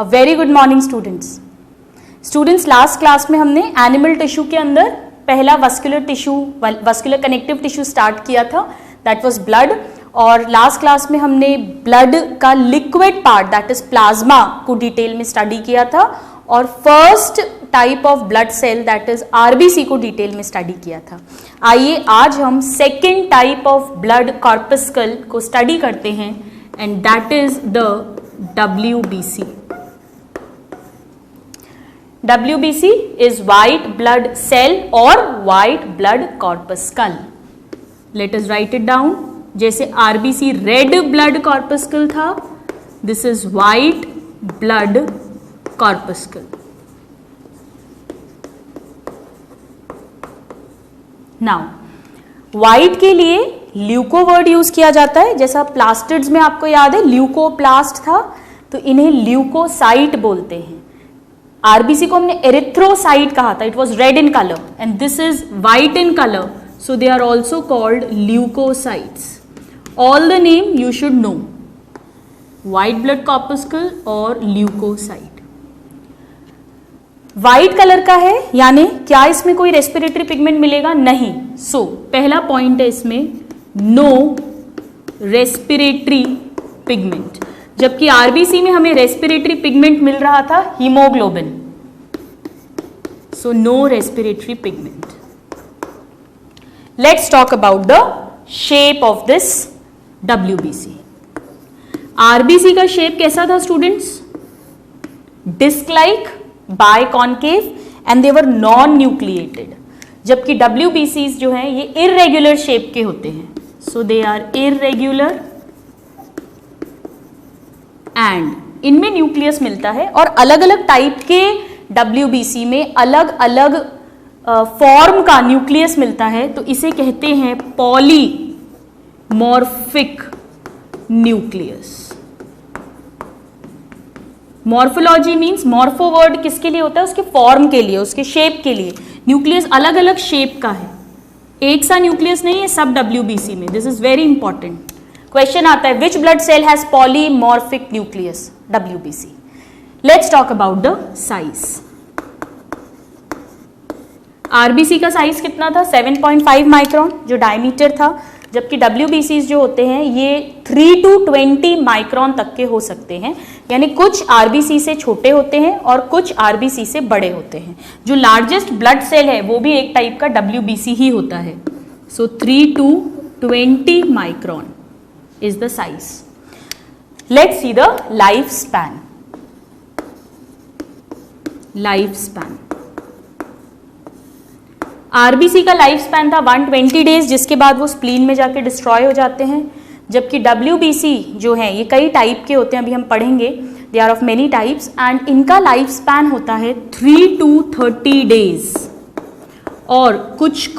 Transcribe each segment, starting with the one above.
A very good morning students last class में हमने animal tissue के अंदर पहला वस्कुलर कनेक्टिव टिश्यू स्टार्ट किया था, दैट वाज ब्लड। और लास्ट क्लास में हमने ब्लड का liquid part that is plasma को डिटेल में स्टडी किया था और first type of blood cell that is RBC को डिटेल में स्टडी किया था। आइए आज हम second type of blood corpuscle को स्टडी करते हैं and that is the WBC. WBC is white blood cell or white blood corpuscle. Let us write it down. जैसे RBC red blood corpuscle था, this is white blood corpuscle. Now, white के लिए leuco word use किया जाता है। जैसा plastids में आपको याद है ल्यूकोप्लास्ट था, तो इन्हें ल्यूकोसाइट बोलते हैं। आरबीसी को हमने एरिथ्रोसाइट कहा था, it was red in colour and this is white in colour, so they are also called leucocytes. All the name you should know, white blood corpuscle और ल्यूकोसाइट। वाइट कलर का है, यानी क्या इसमें कोई रेस्पिरेटरी पिगमेंट मिलेगा? नहीं। सो पहला पॉइंट है इसमें नो रेस्पिरेटरी पिगमेंट, जबकि आरबीसी में हमें रेस्पिरेटरी पिगमेंट मिल रहा था haemoglobin. So no respiratory pigment. Let's talk about the shape of this WBC. RBC का शेप कैसा था students? Disc like, biconcave and they were non nucleated, जबकि WBCs जो हैं ये इररेगुलर शेप के होते हैं। So they are irregular and इनमें न्यूक्लियस मिलता है और अलग अलग टाइप के WBC में अलग अलग फॉर्म का न्यूक्लियस मिलता है, तो इसे कहते हैं polymorphic nucleus. Morphology means morpho word किसके लिए होता है? उसके फॉर्म के लिए, उसके शेप के लिए। न्यूक्लियस अलग अलग शेप का है, एक सा न्यूक्लियस नहीं है सब WBC में। This is very important. Question आता है which blood cell has polymorphic nucleus? WBC. Let's talk about the size. RBC का साइज कितना था? 7.5 माइक्रोन जो डायमीटर था, जबकि WBCs जो होते हैं ये 3 to 20 माइक्रोन तक के हो सकते हैं, यानी कुछ आरबीसी से छोटे होते हैं और कुछ आरबीसी से बड़े होते हैं। जो लार्जेस्ट ब्लड सेल है वो भी एक टाइप का WBC ही होता है। सो 3 to 20 micron is the size. Let's see the lifespan. RBC का लाइफ स्पैन था 120 डेज, जिसके बाद वो स्प्लीन में जाके डिस्ट्रॉय हो जाते हैं, जबकि WBC जो है ये कई टाइप के होते हैं, अभी हम पढ़ेंगे। They are of many types and इनका लाइफ स्पैन होता है 3 to 30 डेज। और कुछ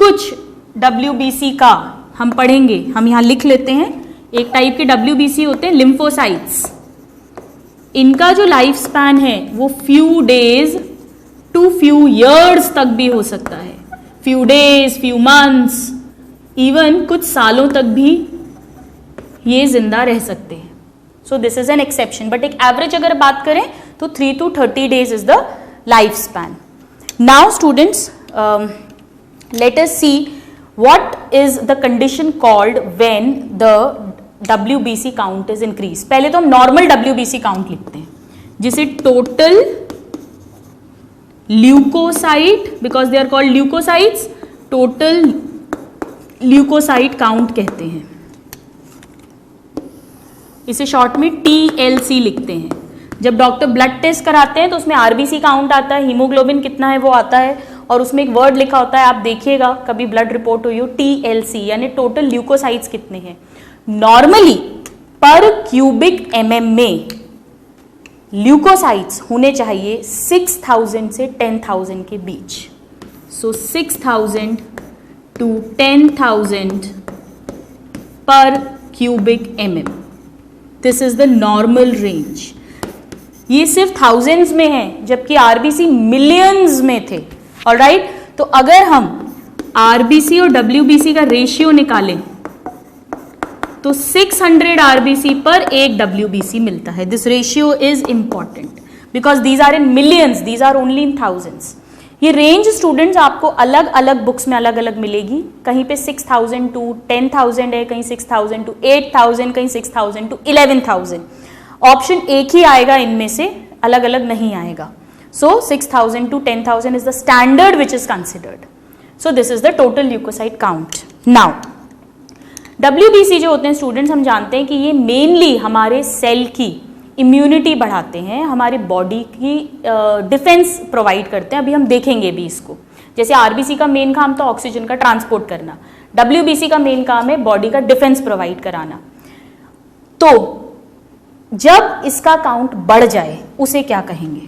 WBC का हम पढ़ेंगे, हम यहाँ लिख लेते हैं। एक टाइप के WBC होते हैं लिम्फोसाइट्स, इनका जो लाइफ स्पैन है वो few days to few years तक भी हो सकता है, few days, few months, even कुछ सालों तक भी ये जिंदा रह सकते हैं। So this is an exception, but एक एवरेज अगर बात करें तो 3 to 30 days is the life span. Now students let us see what is the condition called when the WBC count is increased. पहले तो हम नॉर्मल WBC काउंट लिखते हैं, जिसे total leucocyte, because they are called leucocytes, total leucocyte count कहते हैं। इसे short में TLC लिखते हैं। जब डॉक्टर ब्लड टेस्ट कराते हैं तो उसमें आरबीसी काउंट आता है, हीमोग्लोबिन कितना है वो आता है, और उसमें एक वर्ड लिखा होता है, आप देखिएगा कभी ब्लड रिपोर्ट हुई हो, TLC, यानी टोटल ल्यूकोसाइट्स कितने हैं। नॉर्मली पर क्यूबिक mm में ल्यूकोसाइट्स होने चाहिए 6000 से 10,000 के बीच। सो 6000 to 10,000 पर cubic mm, this is the normal range. ये सिर्फ थाउजेंड्स में है, जबकि आरबीसी मिलियंस में थे। ऑलराइट, तो अगर हम आरबीसी और WBC का रेशियो निकालें तो 600 आरबीसी पर 1 WBC मिलता है। This ratio is important. Because these are in millions, these are only in thousands. ये रेंज स्टूडेंट्स आपको अलग अलग बुक्स में अलग अलग मिलेगी, कहीं पे 6,000 टू 10,000 है, कहीं 6,000 टू 8,000, कहीं 6,000 टू 11,000। ऑप्शन एक ही आएगा इनमें से, अलग अलग नहीं आएगा। So 6,000 to 10,000 is the standard which is considered. So this is the total leucocyte count. Now WBC जो होते हैं स्टूडेंट्स, हम जानते हैं कि ये मेनली हमारे सेल की इम्यूनिटी बढ़ाते हैं, हमारे बॉडी की डिफेंस प्रोवाइड करते हैं। अभी हम देखेंगे भी इसको। जैसे RBC का मेन काम तो ऑक्सीजन का ट्रांसपोर्ट करना, WBC का मेन काम है बॉडी का डिफेंस प्रोवाइड कराना। तो जब इसका काउंट बढ़ जाए उसे क्या कहेंगे?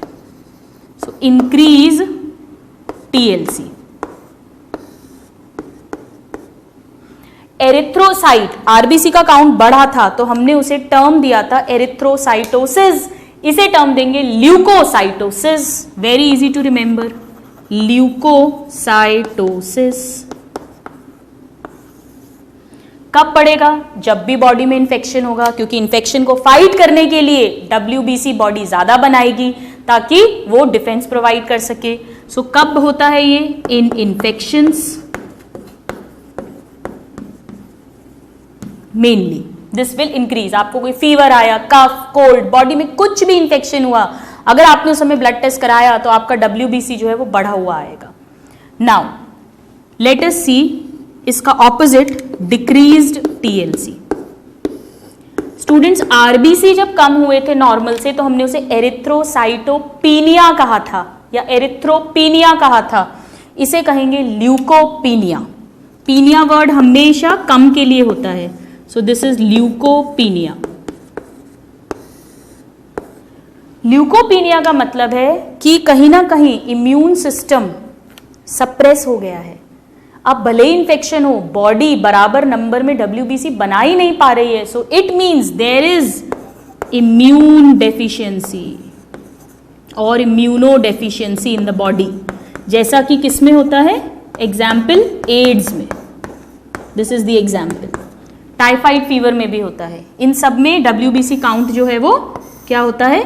So increase TLC। Erythrocyte, RBC का काउंट बढ़ा था तो हमने उसे टर्म दिया था एरिथ्रोसाइटोसिस, इसे टर्म देंगे leucocytosis. Very easy to remember, leucocytosis. कब पड़ेगा? जब भी बॉडी में इंफेक्शन होगा, क्योंकि इंफेक्शन को फाइट करने के लिए WBC बॉडी ज्यादा बनाएगी ताकि वो डिफेंस प्रोवाइड कर सके। सो कब होता है ये? In infections mainly. This will increase. आपको कोई फीवर आया, कफ, कोल्ड, बॉडी में कुछ भी इंफेक्शन हुआ, अगर आपने उस समय ब्लड टेस्ट कराया तो आपका WBC जो है वो बढ़ा हुआ आएगा। नाउ लेट अस सी इसका opposite, decreased TLC। Students RBC जब कम हुए थे नॉर्मल से तो हमने उसे एरिथ्रोसाइटोपीनिया कहा था या एरिथ्रोपीनिया कहा था, इसे कहेंगे ल्यूकोपीनिया। पीनिया वर्ड हमेशा कम के लिए होता है। सो दिस इज ल्यूकोपीनिया। ल्यूकोपीनिया का मतलब है कि कहीं ना कहीं इम्यून सिस्टम सप्रेस हो गया है। अब भले ही इंफेक्शन हो, बॉडी बराबर नंबर में WBC बना ही नहीं पा रही है। So it means there is immune deficiency और immuno deficiency in the body, जैसा कि किस में होता है? एग्जाम्पल एड्स में। This is the example. Typhoid fever में भी होता है। इन सब में WBC काउंट जो है वो क्या होता है?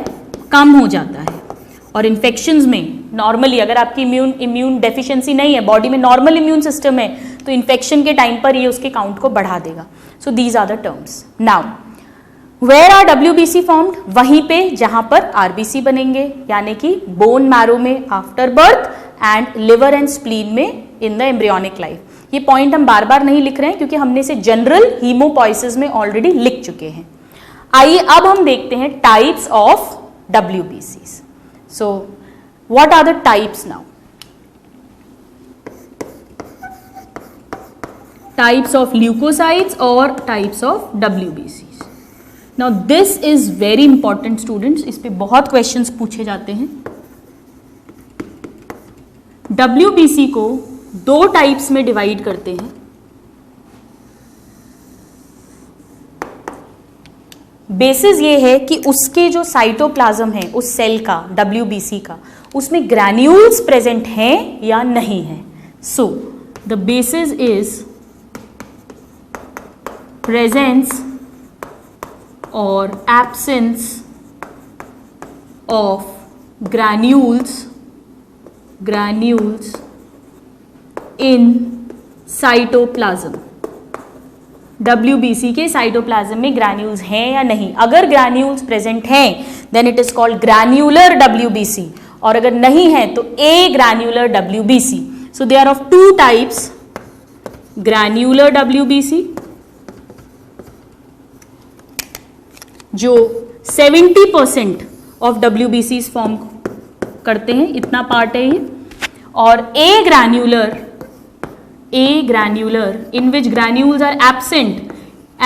कम हो जाता है। और इन्फेक्शंस में नॉर्मली अगर आपकी इम्यून डेफिशिएंसी नहीं है, बॉडी में नॉर्मल इम्यून सिस्टम है, तो इन्फेक्शन के टाइम पर ये उसके काउंट को बढ़ा देगा। So these are the terms. Now where are WBC formed? वहीं पे जहां पर RBC बनेंगे, यानी कि बोन मैरो में after birth and liver and spleen में इन द एम्ब्रियोनिक लाइफ। ये पॉइंट हम बार बार नहीं लिख रहे हैं क्योंकि हमने इसे जनरल हीमोपोइसिस में ऑलरेडी लिख चुके हैं। आइए अब हम देखते हैं types of WBCs। So what are the types now? Types of leucocytes और types of WBCs। Now this is very important students, इस पे बहुत क्वेश्चंस पूछे जाते हैं। WBC को दो टाइप्स में डिवाइड करते हैं। बेसिस ये है कि उसके जो साइटोप्लाज्म है उस सेल का, WBC का, उसमें ग्रैन्यूल्स प्रेजेंट हैं या नहीं है। So the basis is presence और absence of granules in cytoplasm. WBC के साइटोप्लाज्म में ग्रैन्यूल्स हैं या नहीं। अगर ग्रैन्यूल्स प्रेजेंट हैं then it is called granular WBC, और अगर नहीं है तो agranular WBC। So they are of two types, granular WBC जो 70% ऑफ WBCs फॉर्म करते हैं, इतना पार्ट है ये, और ए granular in which granules are absent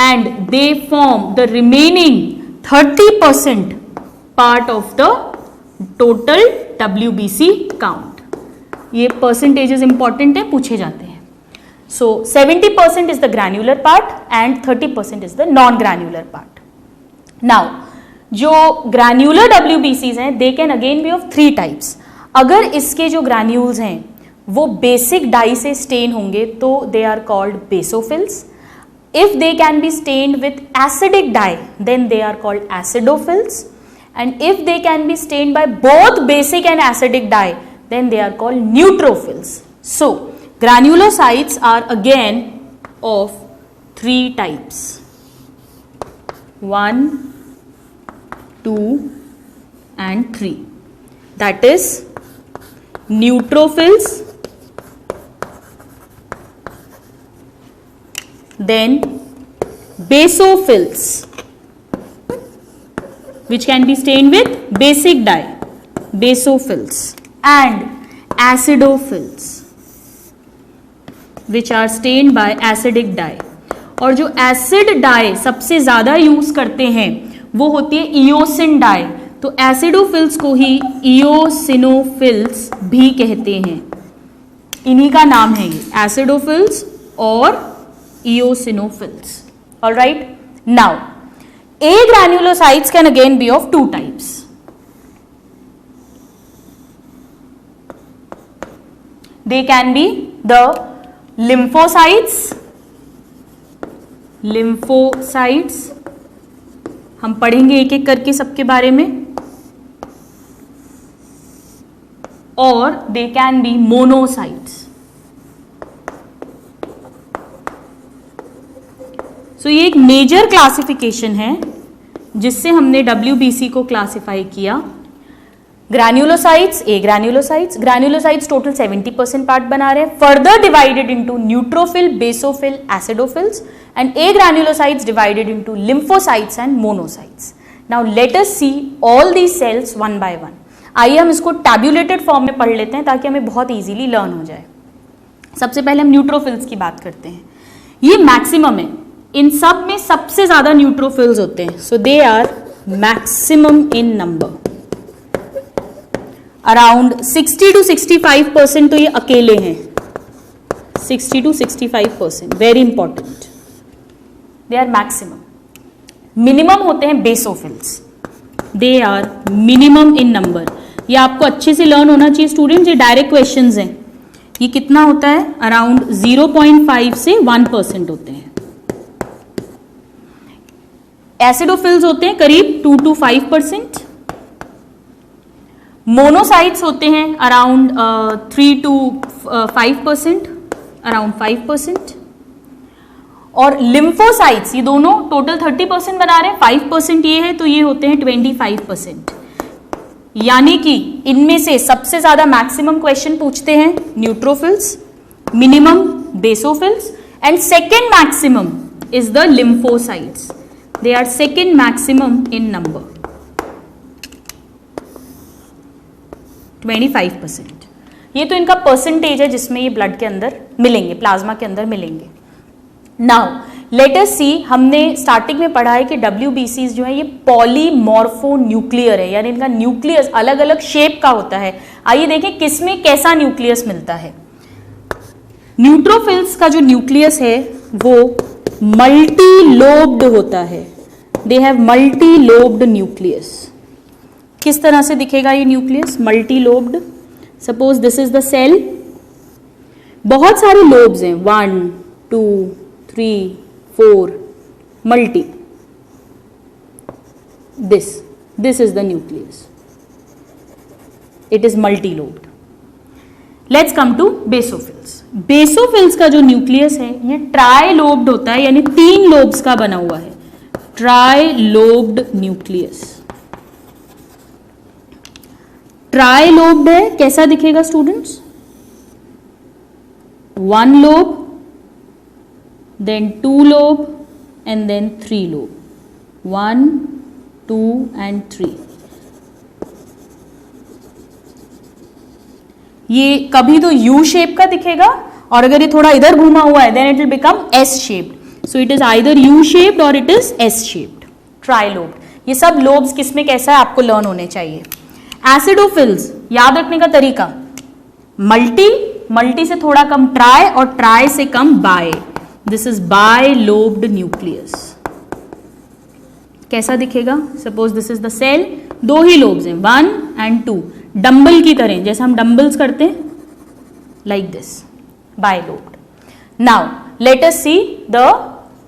and they form the remaining 30% part of the total WBC count. ये percentages important है, पूछे जाते हैं। So 70% is the granular part and 30% is the non-granular part. Now जो granular WBCs हैं they can again be of 3 types. अगर इसके जो granules हैं वो बेसिक डाई से स्टेन होंगे तो they are called basophils. If they can be stained with acidic dye then they are called acidophils. and if they can be stained by both basic and acidic dye, then they are called neutrophils. So granulocytes are again of 3 types: 1, 2 and 3. That is neutrophils, then basophils, which can be stained with basic dye, basophils, and acidophils, which are stained by acidic dye. और जो acid die सबसे ज्यादा use करते हैं वो होती है eosin die, तो एसिडोफिल्स को ही इयोसिनोफिल्स भी कहते हैं, इन्हीं का नाम है ये एसिडोफिल्स और eosinophils. Alright, now A granulocytes can again be of 2 types. They can be the lymphocytes. Lymphocytes हम पढ़ेंगे एक एक करके सबके बारे में, और they can be monocytes. So ये एक मेजर क्लासिफिकेशन है जिससे हमने WBC को क्लासिफाई किया. Granulocytes, agranulocytes, granulocytes total 70% part बना रहे हैं, further divided into neutrophil, basophil, acidophils, and agranulocytes divided into lymphocytes and monocytes. Now let us see all these cells one by one. आइए हम इसको tabulated form में पढ़ लेते हैं ताकि हमें बहुत इजीली लर्न हो जाए. सबसे पहले हम न्यूट्रोफिल्स की बात करते हैं. ये मैक्सिमम है, इन सब में सबसे ज्यादा न्यूट्रोफिल्स होते हैं. So they are maximum in number, around 60 to 65% तो ये अकेले हैं. 60 to 65%, very important. They are maximum. Minimum होते हैं basophils, they are minimum in number. ये आपको अच्छे से लर्न होना चाहिए स्टूडेंट्स, ये डायरेक्ट क्वेश्चंस हैं. ये कितना होता है? अराउंड 0.5 से 1% होते हैं. एसिडोफिल्स होते हैं करीब 2 to 5%. मोनोसाइट्स होते हैं अराउंड 3 to 5%, अराउंड 5%. और लिम्फोसाइट्स, ये दोनों टोटल 30% बना रहे हैं, 5% ये है, तो ये होते हैं 25%. यानी कि इनमें से सबसे ज्यादा मैक्सिमम क्वेश्चन पूछते हैं neutrophils, minimum basophils, and second maximum is the lymphocytes. They are second maximum in number, 25%. ये तो इनका परसेंटेज है जिसमें ये ब्लड के अंदर मिलेंगे, प्लाज्मा के अंदर मिलेंगे. नाउ लेट अस सी, हमने स्टार्टिंग में पढ़ा है कि WBCs जो है ये पॉलीमॉर्फोन्यूक्लियर है, यानी इनका न्यूक्लियस अलग अलग शेप का होता है. आइए देखें किसमें कैसा न्यूक्लियस मिलता है. न्यूट्रोफिल्स का जो न्यूक्लियस है वो मल्टी लोब्ड होता है. They have multi lobed nucleus. किस तरह से दिखेगा ये nucleus? Multi lobed. Suppose this is the cell, बहुत सारे लोब्स हैं, 1 2 3 4, multi. This is the nucleus, it is multi lobed. Let's come to basophils. Basophils का जो न्यूक्लियस है ये ट्राई लोब्ड होता है, यानी 3 लोब्स का बना हुआ है. Tri lobed nucleus. Tri lobed है, कैसा दिखेगा students? 1 lobe, then 2 lobe, and then 3 lobe. 1 2 and 3. ये कभी तो U शेप का दिखेगा, और अगर ये थोड़ा इधर घुमा हुआ है then it will become S shaped. So it is either U shaped और it is S shaped. Trilobe. ये सब लोब्स किसमें कैसा है आपको लर्न होने चाहिए. एसिडोफिल्स याद रखने का तरीका, मल्टी, मल्टी से थोड़ा कम ट्राई, और ट्राई से कम bi. This is bi lobed nucleus. कैसा दिखेगा? Suppose this is the cell, 2 ही लोब्स हैं, 1 and 2, डंबल की तरह, जैसे हम डंबल्स करते हैं, like this, bi lobed. Now let us see the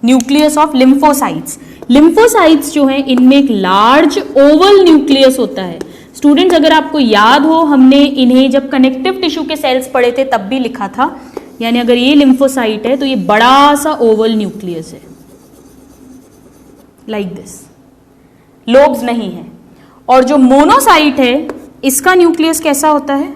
nucleus of lymphocytes. Lymphocytes जो हैं इनमें एक लार्ज ओवल न्यूक्लियस होता है। स्टूडेंट्स अगर आपको याद हो, हमने इन्हें जब कनेक्टिव टिश्यू के सेल्स पढ़े थे तब भी लिखा था, यानी अगर ये लिम्फोसाइट है तो ये बड़ा सा ओवल न्यूक्लियस है, लाइक दिस, लोब्स नहीं है। और जो मोनोसाइट है इसका न्यूक्लियस कैसा होता है?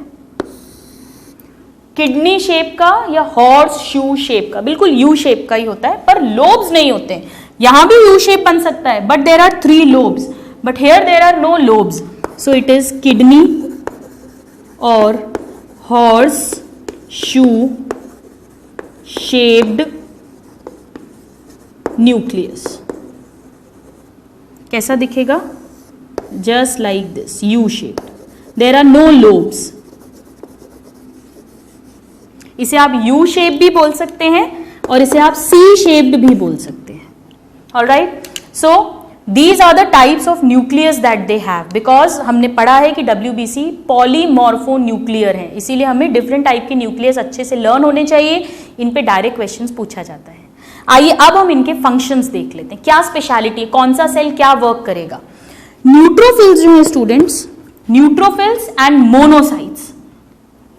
किडनी शेप का या हॉर्स शू शेप का, बिल्कुल यू शेप का ही होता है, पर लोब्स नहीं होते हैं। यहां भी यू शेप बन सकता है, but there are 3 lobes, but here there are no lobes, so it is kidney और हॉर्स शू शेप्ड न्यूक्लियस। कैसा दिखेगा? Just like this, U shaped, there are no lobes. इसे आप यू शेप भी बोल सकते हैं और इसे आप सी शेप्ड भी बोल सकते हैं। Alright, so these are the types of nucleus that they have, because हमने पढ़ा है कि WBC पॉलीमॉर्फो न्यूक्लियर है, इसीलिए हमें डिफरेंट टाइप के न्यूक्लियस अच्छे से लर्न होने चाहिए। इन पे डायरेक्ट क्वेश्चंस पूछा जाता है। आइए अब हम इनके फंक्शंस देख लेते हैं, क्या स्पेशलिटी है, कौन सा सेल क्या वर्क करेगा। न्यूट्रोफिल्स जो है students, neutrophils and monocytes,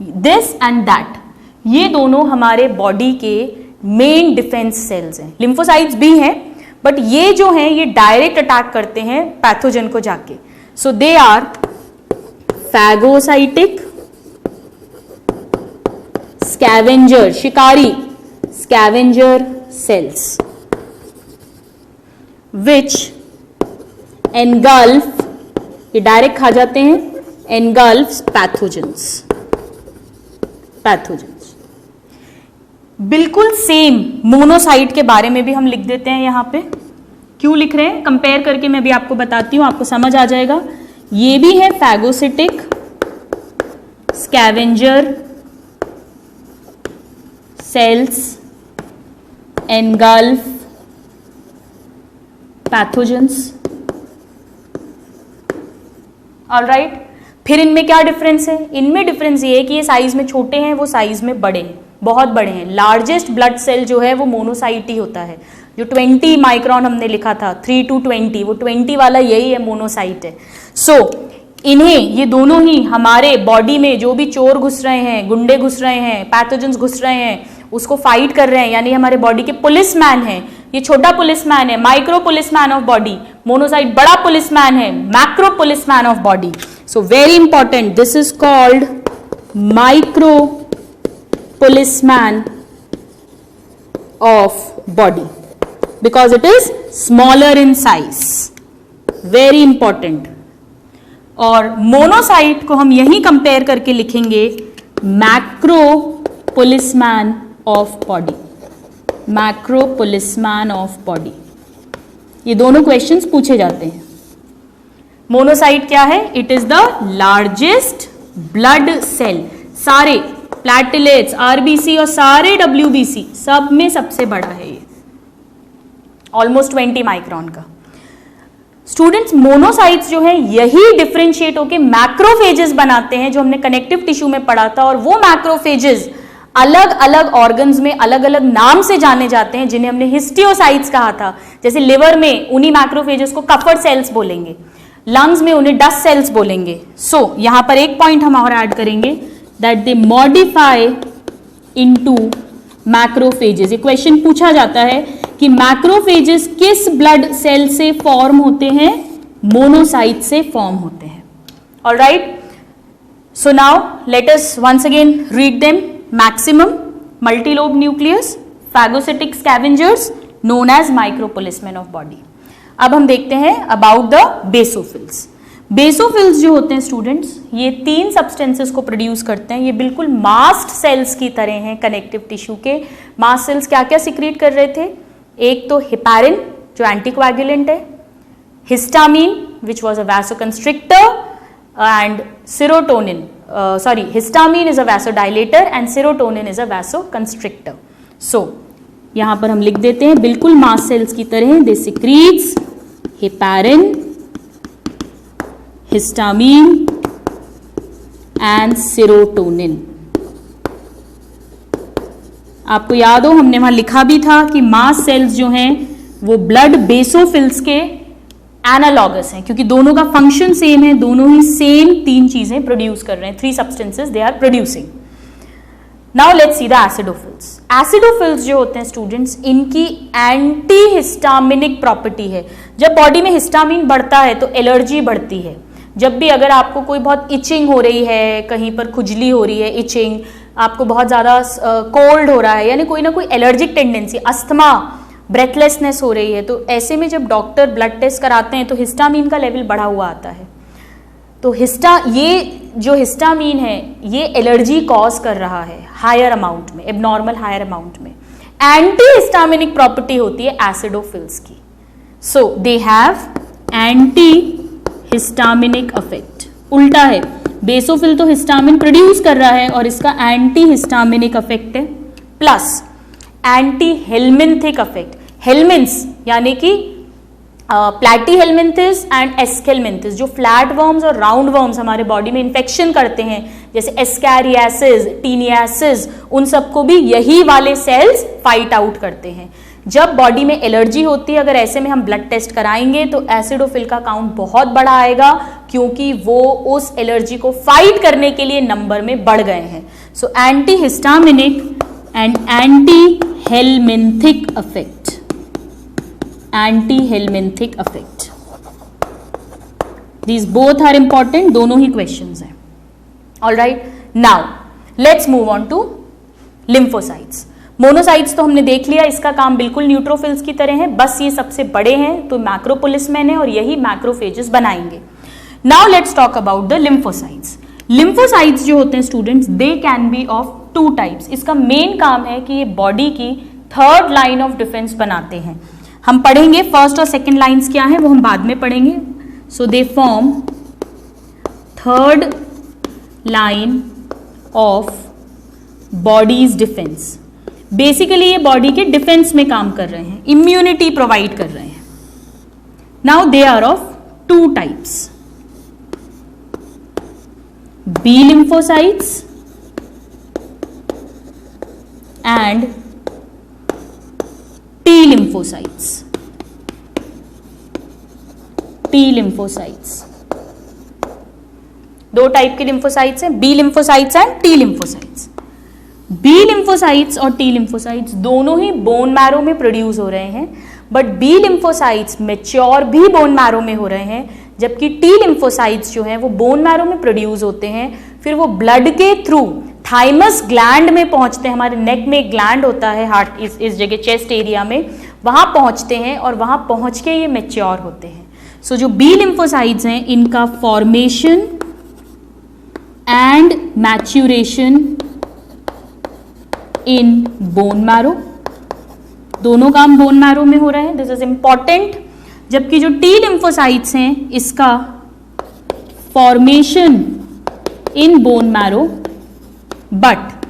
this and that, ये दोनों हमारे बॉडी के मेन डिफेंस सेल्स हैं। लिम्फोसाइट्स भी हैं, बट ये जो हैं ये डायरेक्ट अटैक करते हैं पैथोजन को जाके। सो दे आर फैगोसाइटिक स्कैवेंजर, शिकारी, स्कैवेंजर सेल्स विच एनगल्फ, ये डायरेक्ट खा जाते हैं, एनगल्फ्स पैथोजेंस। बिल्कुल सेम मोनोसाइट के बारे में भी हम लिख देते हैं यहां पे। क्यों लिख रहे हैं? कंपेयर करके मैं भी आपको बताती हूं, आपको समझ आ जाएगा। ये भी है phagocytic scavenger cells engulf pathogens. Alright, फिर इनमें क्या डिफरेंस है? इनमें डिफरेंस ये है कि ये साइज में छोटे हैं, वो साइज में बड़े हैं, बहुत बड़े हैं। लार्जेस्ट ब्लड सेल जो है वो मोनोसाइट ही होता है। जो 20 माइक्रोन हमने लिखा था, 3 to 20, वो 20 वाला यही है, मोनोसाइट है। सो इन्हें, ये दोनों ही हमारे बॉडी में जो भी चोर घुस रहे हैं, गुंडे घुस रहे हैं, पैथोजेंस घुस रहे हैं, उसको फाइट कर रहे हैं, यानी हमारे बॉडी के पुलिसमैन हैं। ये छोटा पुलिसमैन है, micro policeman of body. Monocyte बड़ा पुलिसमैन है, macro policeman of body. So very important, this is called micro policeman of body because it is smaller in size, very important। और monocyte को हम यही कंपेयर करके लिखेंगे macro policeman of body, macro policeman of body. ये दोनों questions पूछे जाते हैं। मोनोसाइट क्या है? It is the largest blood cell, सारे प्लेटलेट्स, आरबीसी और सारे WBC सब में सबसे बड़ा है ये, ऑलमोस्ट 20 माइक्रोन का। स्टूडेंट्स, मोनोसाइट्स जो है यही डिफरेंशिएट होकर मैक्रोफेजेस बनाते हैं, जो हमने कनेक्टिव टिश्यू में पढ़ा था। और वो मैक्रोफेजेस अलग अलग ऑर्गन्स में अलग अलग नाम से जाने जाते हैं, जिन्हें हमने हिस्टियोसाइट्स कहा था। जैसे लिवर में उन्हीं मैक्रोफेजेस को कफर सेल्स बोलेंगे, लंग्स में उन्हें डस्ट सेल्स बोलेंगे। सो यहां पर एक पॉइंट हम और ऐड करेंगे, that they modify into macrophages. ये क्वेश्चन पूछा जाता है कि मैक्रोफेजेस किस ब्लड सेल से फॉर्म होते हैं? मोनोसाइट से फॉर्म होते हैं। Alright, so now let us once again read them. Maximum multilobe nucleus, phagocytic scavengers known as micropoliceman of body. अब हम देखते हैं अबाउट द बेसोफिल्स। बेसोफिल्स जो होते हैं स्टूडेंट्स, ये 3 सब्सटेंसेस को प्रोड्यूस करते हैं। ये बिल्कुल मास्ट सेल्स की तरह हैं कनेक्टिव टिश्यू के। मास्ट सेल्स क्या क्या सिक्रीट कर रहे थे? एक तो हिपैरिन जो एंटीकोएगुलेंट है, histamine which was a vasoconstrictor, and serotonin, sorry, histamine is a vasodilator and serotonin is a vasoconstrictor. So यहां पर हम लिख देते हैं बिल्कुल मास्ट सेल्स की तरह, they secretes heparin, histamine and serotonin. आपको याद हो हमने वहां लिखा भी था कि मास्ट सेल्स जो हैं वो ब्लड बेसोफिल्स के एनालॉगस हैं, क्योंकि दोनों का फंक्शन सेम है, दोनों ही सेम 3 चीजें प्रोड्यूस कर रहे हैं, 3 substances they are producing. Now let's see the acidophils. Acidophils जो होते हैं स्टूडेंट्स, इनकी एंटी हिस्टामिनिक प्रॉपर्टी है। जब बॉडी में हिस्टामिन बढ़ता है तो एलर्जी बढ़ती है। जब भी अगर आपको कोई बहुत इचिंग हो रही है, कहीं पर खुजली हो रही है, इचिंग, आपको बहुत ज़्यादा कोल्ड हो रहा है, यानी कोई ना कोई एलर्जिक टेंडेंसी, अस्थमा, ब्रेथलेसनेस हो रही है, तो ऐसे में जब डॉक्टर ब्लड टेस्ट कराते हैं तो हिस्टामिन का लेवल बढ़ा हुआ आता है। तो ये जो हिस्टामिन है ये एलर्जी कॉज कर रहा है हायर अमाउंट में, एबनॉर्मल हायर अमाउंट में। एंटी हिस्टामिनिक प्रॉपर्टी होती है एसिडोफिल्स की। So they have anti histaminic effect. उल्टा है, बेसोफिल तो हिस्टामिन प्रोड्यूस कर रहा है और इसका एंटी हिस्टामिनिक इफेक्ट है, plus anti helminthic effect. Helminths यानी कि प्लैटीहेलमिंथिस एंड एस्केलमिंथिस, जो फ्लैट वर्म्स और राउंड वर्म्स हमारे बॉडी में इन्फेक्शन करते हैं, जैसे एस्कैरियासिस, टीनियासिस, उन सबको भी यही वाले सेल्स फाइट आउट करते हैं। जब बॉडी में एलर्जी होती है, अगर ऐसे में हम ब्लड टेस्ट कराएंगे तो एसिडोफिल का काउंट बहुत बड़ा आएगा, क्योंकि वो उस एलर्जी को फाइट करने के लिए नंबर में बढ़ गए हैं। सो anti histaminic and anti helminthic effect, antihelminthic effect, these both are important, दोनों ही क्वेश्चंस हैं। All right, now let's move on to lymphocytes. Monocytes तो हमने देख लिया, इसका काम बिल्कुल न्यूट्रोफिल्स की तरह है, बस ये सबसे बड़े हैं तो मैक्रोपोलिसमेन है और यही मैक्रोफेजेस बनाएंगे। Now let's talk about the lymphocytes. Lymphocytes जो होते हैं students, they can B of 2 types. इसका मेन काम है कि ये बॉडी की 3rd लाइन ऑफ डिफेंस बनाते हैं। हम पढ़ेंगे फर्स्ट और सेकंड लाइंस क्या है वो हम बाद में पढ़ेंगे। So they form 3rd line of body's defence. Basically ये बॉडी के डिफेंस में काम कर रहे हैं, इम्यूनिटी प्रोवाइड कर रहे हैं। Now they are of 2 types, B lymphocytes and T lymphocytes, T lymphocytes। 2 type के लिम्फोसाइट्स हैं, B lymphocytes and T lymphocytes. B lymphocytes और टी लिम्फोसाइट्स दोनों ही बोन मैरो में प्रोड्यूस हो रहे हैं, बट बी लिम्फोसाइट्स मेच्योर भी बोन मैरो में हो रहे हैं, जबकि टी लिम्फोसाइट्स जो हैं वो बोन मैरो में प्रोड्यूस होते हैं, फिर वो ब्लड के थ्रू थाइमस ग्लैंड में पहुंचते हैं। हमारे नेक में एक ग्लैंड होता है, हार्ट इस जगह चेस्ट एरिया में, वहां पहुंचते हैं और वहां पहुंच के ये मैच्योर होते हैं। सो जो बी लिम्फोसाइट्स हैं इनका formation and maturation in bone marrow, दोनों काम बोन मैरो में हो रहे हैं, दिस इज इंपॉर्टेंट। जबकि जो टी लिम्फोसाइट्स हैं इसका formation in bone marrow but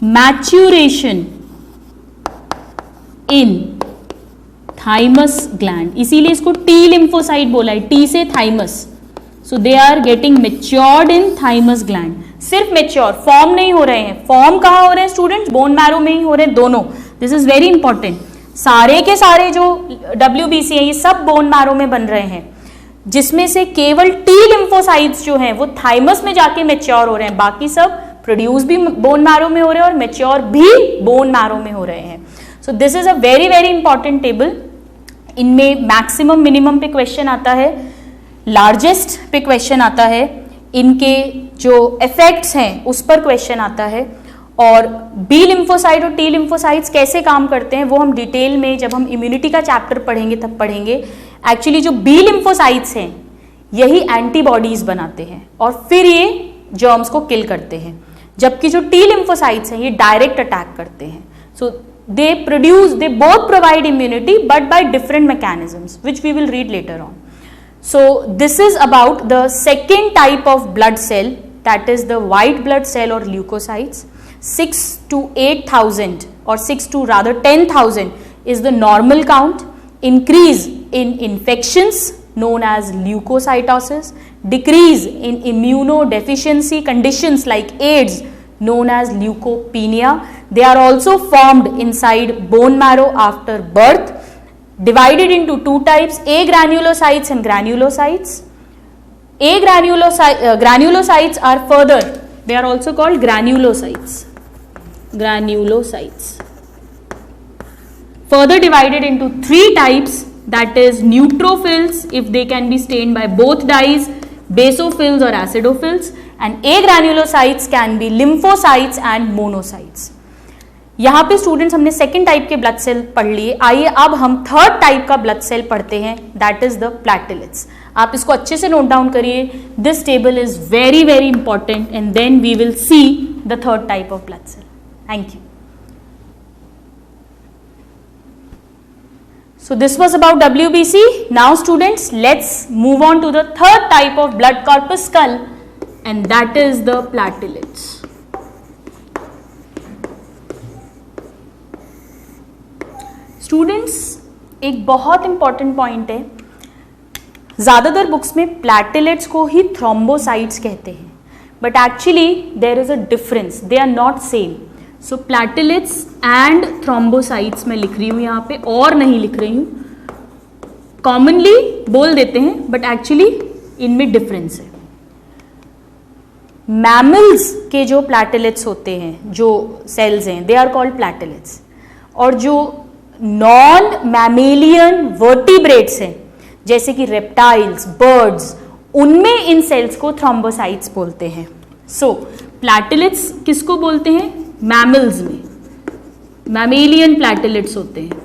maturation in thymus gland, इसीलिए इसको टी लिम्फोसाइट बोला है, टी से thymus. So they are getting matured in thymus gland. सिर्फ मेच्योर, फॉर्म नहीं हो रहे हैं। फॉर्म कहाँ हो रहे हैं स्टूडेंट्स? बोन मैरो में ही हो रहे हैं दोनों। This is very important. सारे के सारे जो WBC है ये सब बोन मैरो में बन रहे हैं, जिसमें से केवल टी लिम्फोसाइट्स जो हैं वो थाइमस में जाके मेच्योर हो रहे हैं, बाकी सब प्रोड्यूस भी बोन मैरो में हो रहे हैं और मेच्योर भी बोन मैरो में हो रहे हैं। So this is a very very important table. इनमें मैक्सिमम मिनिमम पे क्वेश्चन आता है, लार्जेस्ट पे क्वेश्चन आता है, इनके जो इफेक्ट्स हैं उस पर क्वेश्चन आता है, और बी लिम्फोसाइट और टी लिम्फोसाइट्स कैसे काम करते हैं वो हम डिटेल में जब हम इम्यूनिटी का चैप्टर पढ़ेंगे तब पढ़ेंगे। एक्चुअली जो बी लिम्फोसाइट्स हैं यही एंटीबॉडीज बनाते हैं और फिर ये जर्म्स को किल करते हैं, जबकि जो टी लिम्फोसाइट्स हैं ये डायरेक्ट अटैक करते हैं। सो they both provide immunity but by different mechanisms which we will read later on. So this is about the second type of blood cell, that is the white blood cell or leukocytes. 6 to 8,000 or 6 to rather 10,000 is the normal count. Increase in infections known as leukocytosis, decrease in immunodeficiency conditions like AIDS known as leukopenia. They are also formed inside bone marrow after birth. divided into two types, A granulocytes and granulocytes. Granulocytes are further, they are also called granulocytes. Further divided into three types, that is neutrophils if they can be stained by both dyes, basophils or acidophils, and A granulocytes can be lymphocytes and monocytes. यहाँ पे students हमने second type के blood cell पढ़ लिए, आइए अब हम third type का ब्लड सेल पढ़ते हैं, दैट इज द प्लेटलेट्स. आप इसको अच्छे से नोट डाउन करिए, this table is very very important and then we will see the third type of blood cell. Thank you. So this was about WBC. Now students, let's move on to the third type of blood corpuscle, and that is the platelets. Students, एक बहुत important point है, ज़्यादातर books में platelets को ही thrombocytes कहते हैं, but actually there is a difference, they are not same. So platelets and thrombocytes मैं लिख रही हूँ यहाँ पे, और नहीं लिख रही हूँ, कॉमनली बोल देते हैं बट एक्चुअली इनमें डिफरेंस है. मैमल्स के जो प्लेटलेट्स होते हैं, जो सेल्स हैं, दे आर कॉल्ड प्लेटलेट्स, और जो नॉन मैमेलियन वर्टिब्रेट्स हैं जैसे कि रेप्टाइल्स, बर्ड्स, उनमें इन सेल्स को थ्रोम्बोसाइट्स बोलते हैं. सो प्लेटलेट्स किसको बोलते हैं? मैमल्स में मैमेलियन प्लेटलेट्स होते हैं,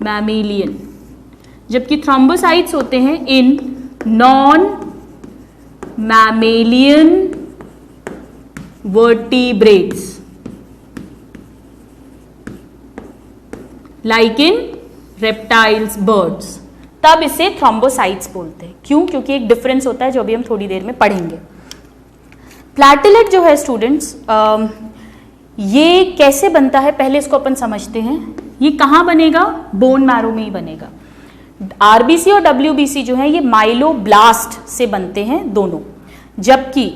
मैमेलियन, जबकि थ्रोम्बोसाइट्स होते हैं in non mammalian vertebrates like in reptiles, birds. तब इसे थ्रोम्बोसाइट्स बोलते हैं. क्यों? क्योंकि एक डिफरेंस होता है जो अभी हम थोड़ी देर में पढ़ेंगे. प्लेटलेट जो है स्टूडेंट्स, ये कैसे बनता है पहले इसको अपन समझते हैं. ये कहाँ बनेगा? बोन मैरो में ही बनेगा. आरबीसी और डब्ल्यूबीसी जो है ये माइलोब्लास्ट से बनते हैं दोनों, जबकि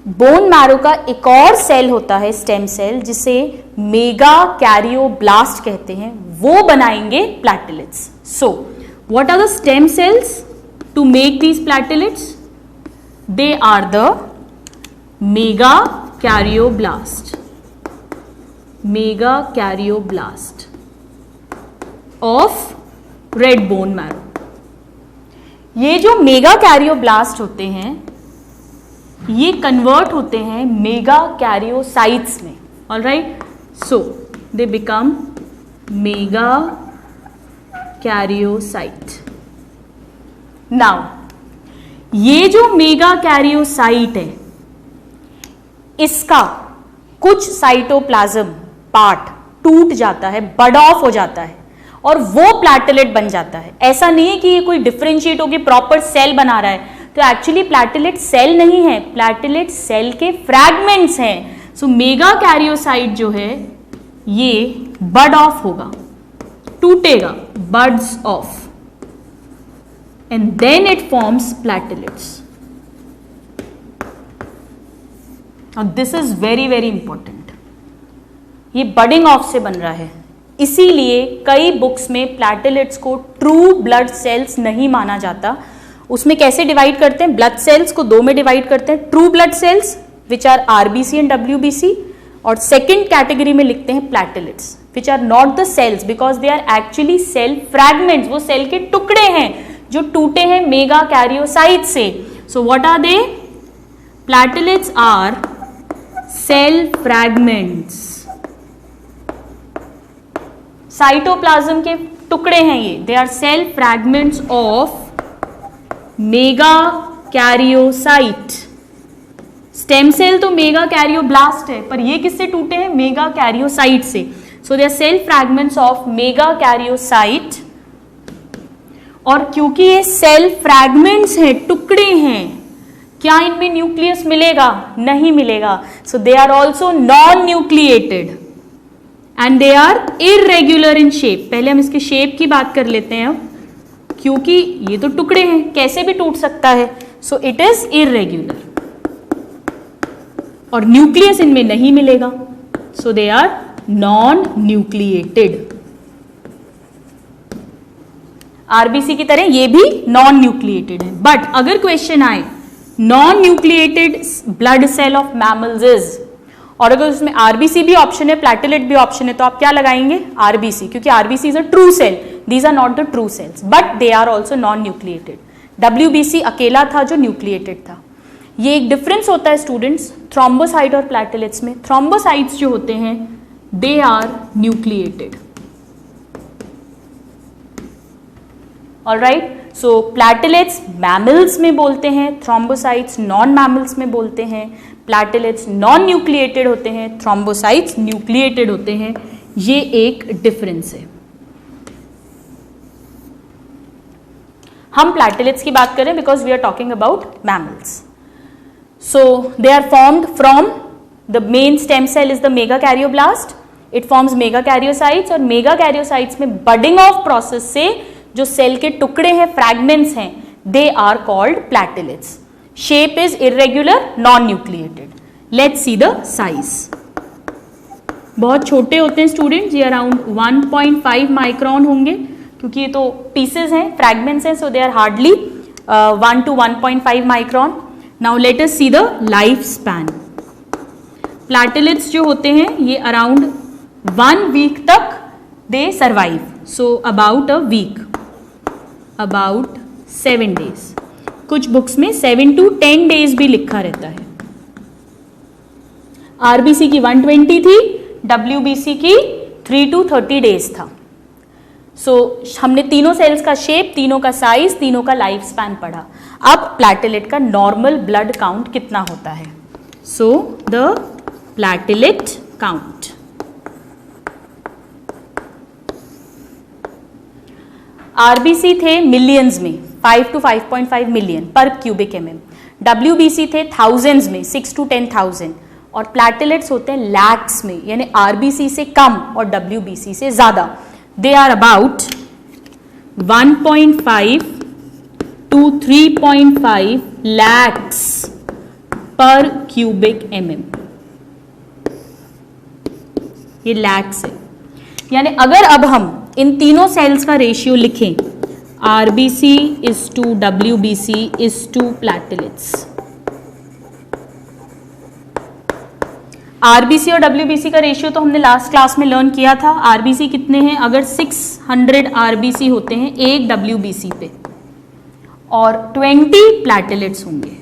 बोन मैरो का एक और सेल होता है, स्टेम सेल, जिसे मेगा कैरियोब्लास्ट कहते हैं, वो बनाएंगे platelets. So what are the stem cells to make these platelets? They are the megakaryoblast, megakaryoblast of red bone marrow. ये जो मेगा कैरियोब्लास्ट होते हैं ये कन्वर्ट होते हैं मेगा कैरियोसाइट्स में. Alright, so they become mega karyocyte. Now ये जो मेगा कैरियोसाइट है, इसका कुछ साइटोप्लाज्म पार्ट टूट जाता है, बड ऑफ हो जाता है, और वो प्लेटलेट बन जाता है. ऐसा नहीं है कि ये कोई डिफरेंशिएट होकर प्रॉपर सेल बना रहा है, तो एक्चुअली प्लेटलेट सेल नहीं है, प्लेटलेट सेल के फ्रैगमेंट्स हैं. सो मेगा कैरियोसाइट जो है ये बड ऑफ होगा, टूटेगा, buds off, and then it forms platelets. और this is very very important. ये बडिंग ऑफ से बन रहा है, इसीलिए कई बुक्स में प्लेटलेट्स को ट्रू ब्लड सेल्स नहीं माना जाता. उसमें कैसे डिवाइड करते हैं? ब्लड सेल्स को दो में डिवाइड करते हैं, true blood cells which are RBC and WBC, और सेकेंड कैटेगरी में लिखते हैं platelets which are not the cells because they are actually cell fragments. वो सेल के टुकड़े हैं जो टूटे हैं मेगा कैरियोसाइट से. So what are they? Platelets are cell fragments, cytoplasm के टुकड़े हैं ये. They are cell fragments of megakaryocyte. Stem cell तो मेगा कैरियोब्लास्ट है, पर ये किससे टूटे हैं? मेगा कैरियोसाइट से. So they are cell fragments of megakaryocyte. और क्योंकि ये सेल फ्रैगमेंट्स हैं, टुकड़े हैं, क्या इनमें न्यूक्लियस मिलेगा? नहीं मिलेगा. So they are also non nucleated and they are irregular in shape. पहले हम इसके शेप की बात कर लेते हैं, क्योंकि ये तो टुकड़े हैं, कैसे भी टूट सकता है. सो इट इज इरेग्युलर, और न्यूक्लियस इनमें नहीं मिलेगा. So they are non nucleated. RBC की तरह ये भी नॉन न्यूक्लिएटेड है। बट अगर क्वेश्चन आए non nucleated blood cell of mammals is, और अगर उसमें आरबीसी भी ऑप्शन है, प्लैटेलेट भी ऑप्शन है, तो आप क्या लगाएंगे? आरबीसी, क्योंकि RBC is a true cell, these are not the true cells but they are also non nucleated. WBC अकेला था जो न्यूक्लिएटेड था। ये एक डिफरेंस होता है स्टूडेंट्स थ्रोम्बोसाइट और प्लैटेलेट्स में। थ्रोम्बोसाइट्स जो होते हैं they are nucleated, alright. So platelets mammals में बोलते हैं, थ्रोम्बोसाइट्स नॉन मैमल्स में बोलते हैं। प्लैटेलेट्स नॉन न्यूक्लिएटेड होते हैं, थ्रोम्बोसाइट्स न्यूक्लिएटेड होते हैं। ये एक डिफरेंस है। हम प्लैटेलेट्स की बात करें because we are talking about mammals. So they are formed from the main stem cell is the megakaryoblast. It forms megakaryocytes, और मेगाकैरियोसाइट्स में बडिंग ऑफ प्रोसेस से जो सेल के टुकड़े हैं, फ्रैगमेंट्स हैं, they are called platelets. Shape is irregular, non nucleated. Let's see the size. बहुत छोटे होते हैं स्टूडेंट्स, ये अराउंड 1.5 माइक्रॉन होंगे, क्योंकि ये तो पीसेस हैं, फ्रैगमेंट्स हैं, so they are hardly 1 to 1.5 micron. Now let us see the life span. Platelets जो होते हैं ये अराउंड 1 वीक तक they survive, so about a week, about 7 days। कुछ बुक्स में 7 to 10 days भी लिखा रहता है। आरबीसी की 120 थी, डब्ल्यूबीसी की 3 to 30 days था। सो हमने तीनों सेल्स का शेप, तीनों का साइज, तीनों का लाइफ स्पैन पढ़ा। अब प्लैटेलेट का नॉर्मल ब्लड काउंट कितना होता है? So the platelet count. RBC थे मिलियंस में, 5 to 5.5 मिलियन पर क्यूबिक एमएम। डब्ल्यूबीसी थे थाउजेंड्स में, 6 to 10,000, और प्लैटेलेट्स होते हैं लैक्स में, यानी आरबीसी से कम और डब्ल्यूबीसी से ज्यादा। They are about 1.5 to 3.5 lakhs पर क्यूबिक एमएम। ये लैक्स है, यानी अगर अब हम इन तीनों सेल्स का रेशियो लिखें, RBC is to WBC is to platelets. RBC और डब्ल्यूबीसी का रेशियो तो हमने लास्ट क्लास में लर्न किया था। आरबीसी कितने हैं? अगर 600 आरबीसी होते हैं एक डब्ल्यूबीसी पे, और 20 प्लैटेलेट्स होंगे।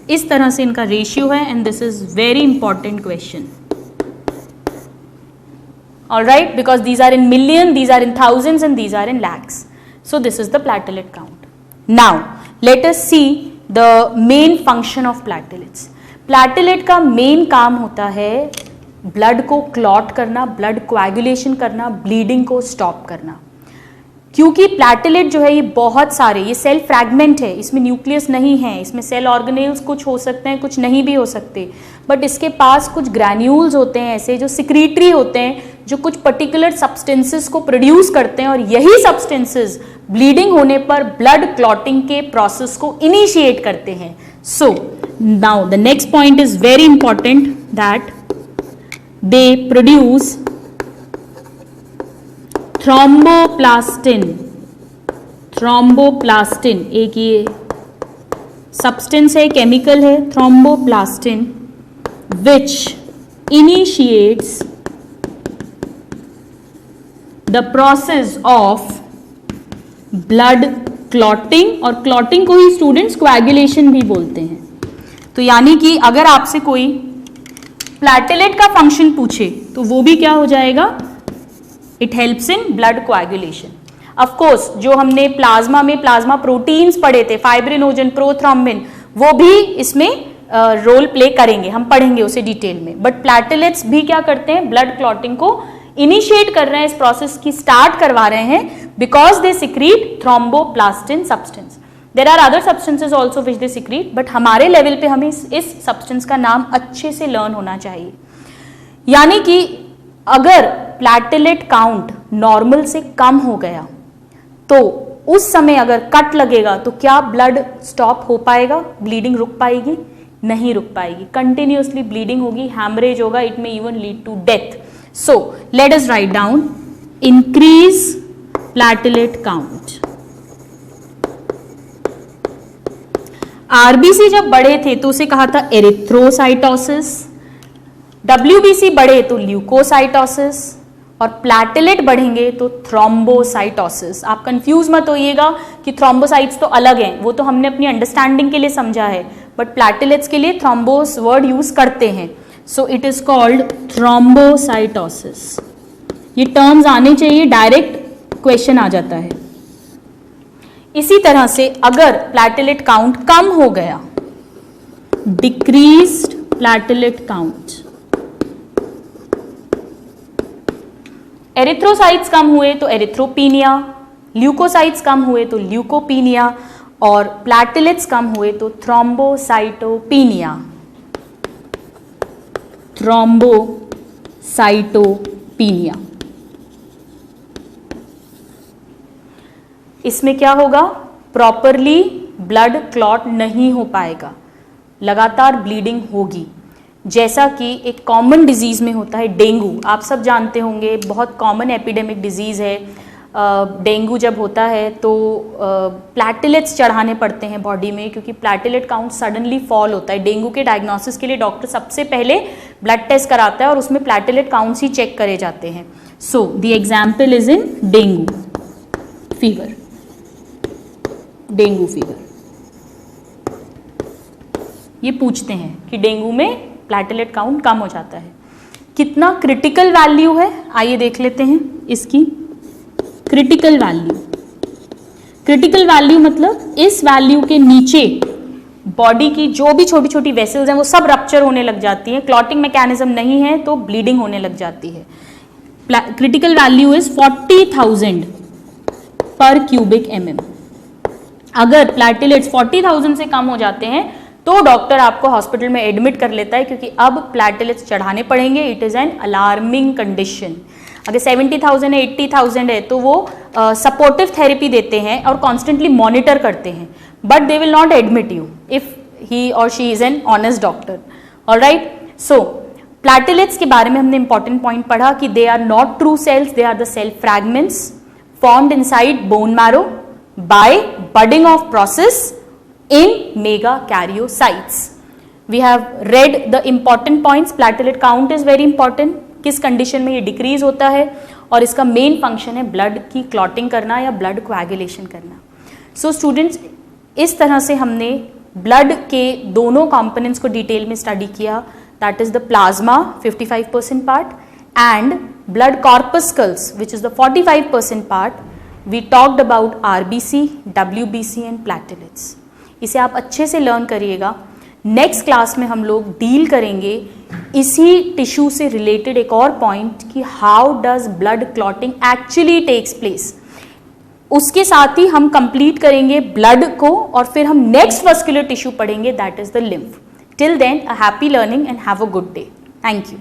इस तरह से इनका रेशियो है, and this is very important question. Alright, because these are in million, these are in thousands, and these are in lakhs. So this is the platelet count. Now let us see the main function of platelets. Platelet का main काम होता है blood को clot करना, blood coagulation करना, bleeding को stop करना। क्योंकि प्लैटेलेट जो है ये बहुत सारे, ये सेल फ्रैगमेंट है, इसमें न्यूक्लियस नहीं है, इसमें सेल ऑर्गेनेल्स कुछ हो सकते हैं, कुछ नहीं भी हो सकते, बट इसके पास कुछ ग्रैन्यूल्स होते हैं ऐसे जो सिक्रीटरी होते हैं, जो कुछ पर्टिकुलर सब्सटेंसेस को प्रोड्यूस करते हैं, और यही सब्सटेंसेस ब्लीडिंग होने पर ब्लड क्लॉटिंग के प्रोसेस को इनिशिएट करते हैं। So now the next point is very important, that they produce thromboplastin. Thromboplastin एक ये सब्सटेंस है, केमिकल है, thromboplastin, which initiates the process of blood clotting, और क्लॉटिंग को ही स्टूडेंट्स कोएगुलेशन भी बोलते हैं। तो यानी कि अगर आपसे कोई प्लैटेलेट का फंक्शन पूछे तो वो भी क्या हो जाएगा? It helps in blood coagulation. Of course जो हमने प्लाज्मा में प्लाज्मा प्रोटीन्स पढ़े थे, फाइब्रिनोजन, प्रोथ्रोम्बिन, वो भी इसमें रोल प्ले करेंगे, हम पढ़ेंगे उसे डिटेल में। बट प्लैटेलेट्स भी क्या करते हैं? ब्लड क्लॉटिंग को इनिशिएट कर रहे हैं, इस प्रोसेस की स्टार्ट करवा रहे हैं, because they secrete thromboplastin substance. There are other substances also which they secrete, but हमारे लेवल पे हमें इस सब्सटेंस का नाम अच्छे से लर्न होना चाहिए। यानी कि अगर प्लैटेलेट काउंट नॉर्मल से कम हो गया तो उस समय अगर कट लगेगा तो क्या ब्लड स्टॉप हो पाएगा? ब्लीडिंग रुक पाएगी? नहीं रुक पाएगी, कंटिन्यूअसली ब्लीडिंग होगी, हैमरेज होगा, it may even lead to death. So let us write down increase platelet count. RBC जब बढ़े थे तो उसे कहा था एरिथ्रोसाइटोसिस, डब्ल्यूबीसी बढ़े तो ल्यूकोसाइटोसिस, और प्लैटेलेट बढ़ेंगे तो थ्रोम्बोसाइटोसिस। आप कंफ्यूज मत होइएगा कि थ्रोम्बोसाइट्स तो अलग हैं, वो तो हमने अपनी अंडरस्टैंडिंग के लिए समझा है, बट प्लैटेलेट्स के लिए थ्रोम्बोस वर्ड यूज करते हैं। सो इट इज कॉल्ड थ्रोम्बोसाइटोसिस। ये टर्म्स आने चाहिए, डायरेक्ट क्वेश्चन आ जाता है। इसी तरह से अगर प्लैटेलेट काउंट कम हो गया, डिक्रीज्ड प्लैटेलेट काउंट, एरिथ्रोसाइट्स कम हुए तो एरिथ्रोपीनिया, ल्यूकोसाइट्स कम हुए तो ल्यूकोपीनिया, और प्लैटेलेट्स कम हुए तो थ्रोम्बोसाइटोपीनिया, थ्रोम्बोसाइटोपीनिया। इसमें क्या होगा, प्रॉपरली ब्लड क्लॉट नहीं हो पाएगा, लगातार ब्लीडिंग होगी, जैसा कि एक कॉमन डिजीज में होता है डेंगू। आप सब जानते होंगे, बहुत कॉमन एपिडेमिक डिजीज है। डेंगू जब होता है तो प्लैटेलेट्स चढ़ाने पड़ते हैं बॉडी में, क्योंकि प्लैटेलेट काउंट सडनली फॉल होता है। डेंगू के डायग्नोसिस के लिए डॉक्टर सबसे पहले ब्लड टेस्ट कराता है और उसमें प्लैटेलेट काउंट्स ही चेक करे जाते हैं। So the example is in dengue fever, dengue fever. ये पूछते हैं कि डेंगू में प्लैटेलेट काउंट कम हो जाता है, कितना क्रिटिकल वैल्यू है, आइए देख लेते हैं इसकी। क्रिटिकल वैल्यू, क्रिटिकल वैल्यू मतलब इस वैल्यू के नीचे बॉडी की जो भी छोटी छोटी वेसल्स हैं वो सब रप्चर होने लग जाती हैं, क्लॉटिंग मैकेनिज्म नहीं है तो ब्लीडिंग होने लग जाती है। क्रिटिकल वैल्यू इज 40,000 पर क्यूबिक mm। अगर प्लैटेलेट्स 40,000 से कम हो जाते हैं तो डॉक्टर आपको हॉस्पिटल में एडमिट कर लेता है, क्योंकि अब प्लैटेलेट्स चढ़ाने पड़ेंगे। It is an alarming condition. अगर 70,000 है, 80,000 है तो वो सपोर्टिव थेरेपी देते हैं और कॉन्स्टेंटली मॉनिटर करते हैं, but they will not admit you if he और she is an honest doctor. Alright, so platelets के बारे में हमने इंपॉर्टेंट पॉइंट पढ़ा कि they are not true cells, they are the cell fragments formed inside bone marrow by budding off process in megakaryocytes. We have read the important points. Platelet count is very important. किस condition में ये decrease होता है, और इसका main function है blood की clotting करना या ब्लड कोएगुलेशन करना। सो स्टूडेंट्स, इस तरह से हमने ब्लड के दोनों कंपोनेंट्स को डिटेल में स्टडी किया, that is the plasma 55% part and blood corpuscles which is the 45% part. We talked about RBC, WBC and platelets. इसे आप अच्छे से लर्न करिएगा। नेक्स्ट क्लास में हम लोग डील करेंगे इसी टिश्यू से रिलेटेड एक और पॉइंट कि how does blood clotting actually takes place. उसके साथ ही हम कंप्लीट करेंगे ब्लड को, और फिर हम नेक्स्ट वस्कुलर टिश्यू पढ़ेंगे, that is the lymph. Till then, a happy learning and have a good day. Thank you.